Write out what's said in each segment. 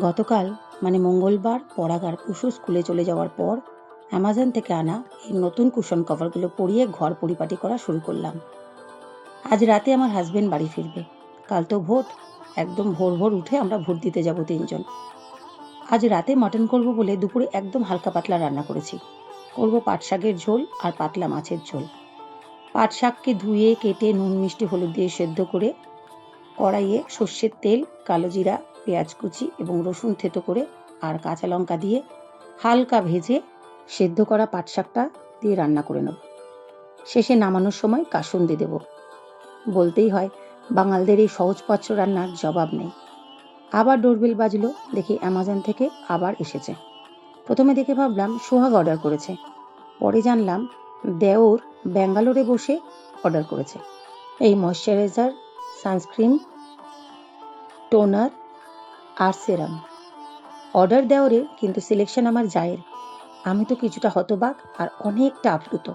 গতকাল মানে মঙ্গলবার পরাগার পুষু স্কুলে চলে যাওয়ার পর অ্যামাজন থেকে আনা এই নতুন কুশন কভারগুলো পরিয়ে ঘর পরিপাটি করা শুরু করলাম। আজ রাতে আমার হাজবেন্ড বাড়ি ফিরবে। কাল তো ভোট, একদম ভোর ভোর উঠে আমরা ভোট দিতে যাব 3 জন। আজ রাতে মটন করব বলে দুপুরে একদম হালকা পাতলা রান্না করেছি। করব পাট শাকের ঝোল আর পাতলা মাছের ঝোল। পাট শাককে ধুয়ে কেটে নুন মিষ্টি হলুদ দিয়ে সেদ্ধ করে কড়াইয়ে সর্ষের তেল, কালো জিরা, পেঁয়াজ কুচি এবং রসুন থেতো করে আর কাঁচা লঙ্কা দিয়ে হালকা ভেজে সেদ্ধ করা পাট শাকটা দিয়ে রান্না করে নেব। শেষে নামানোর সময় কাসুন্দি দেব। বলতেই হয়, বাঙালদের এই সহজপাচ্য রান্নার জবাব নেই। আবার ডোরবেল বাজলো, দেখি অ্যামাজন থেকে আবার এসেছে। প্রথমে দেখে ভাবলাম সোহাগ অর্ডার করেছে, পরে জানলাম দেওর ব্যাঙ্গালোরে বসে অর্ডার করেছে। এই ময়শ্চারাইজার, সানস্ক্রিন, টোনার আর সেরাম অর্ডার দেওয়ারে, কিন্তু সিলেকশন আমার জায়ের। আমি তো কিছুটা হতবাক আর অনেকটা আপ্লুত।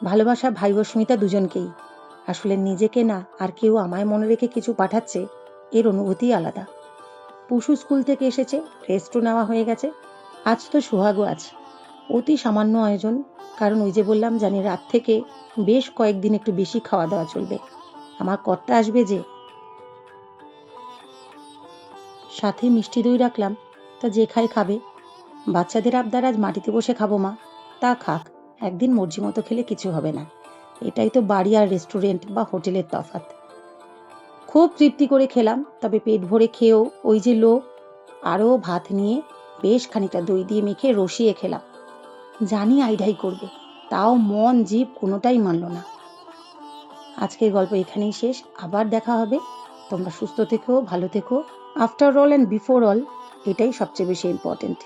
ভালোবাসা ভাই ও স্মিতা দুজনকেই। আসলে নিজেকে না, আর কেউ আমায় মনে রেখে কিছু পাঠাচ্ছে, এর অনুভূতি আলাদা। পুশু স্কুল থেকে এসেছে, রেস্টও নেওয়া হয়ে গেছে। আজ তো সোহাগও আছে। অতি সামান্য আয়োজন, কারণ ওই যে বললাম, জানি রাত থেকে বেশ কয়েকদিন একটু বেশি খাওয়া দাওয়া চলবে। আমার কর্তা আসবে যে। সাথে মিষ্টি দই রাখলাম, তা যে খায় খাবে। বাচ্চাদের আবদার আজ মাটিতে বসে খাবো মা, তা খাক। একদিন মর্জি মতো খেলে কিছু হবে না। এটাই তো বাড়ি আর রেস্টুরেন্ট বা হোটেলের তফাৎ। খুব তৃপ্তি করে খেলাম, তবে পেট ভরে খেয়েও ওই যে লোক, আরও ভাত নিয়ে বেশ খানিকটা দই দিয়ে মেখে রসিয়ে খেলাম। জানি আইঢাই করবে, তাও মন জিভ কোনোটাই মানল না। আজকের গল্প এখানেই শেষ, আবার দেখা হবে। তোমরা সুস্থ থেকো, ভালো থেকো। After all and before all, এটাই সবচেয়ে বেশি ইম্পর্টেন্ট।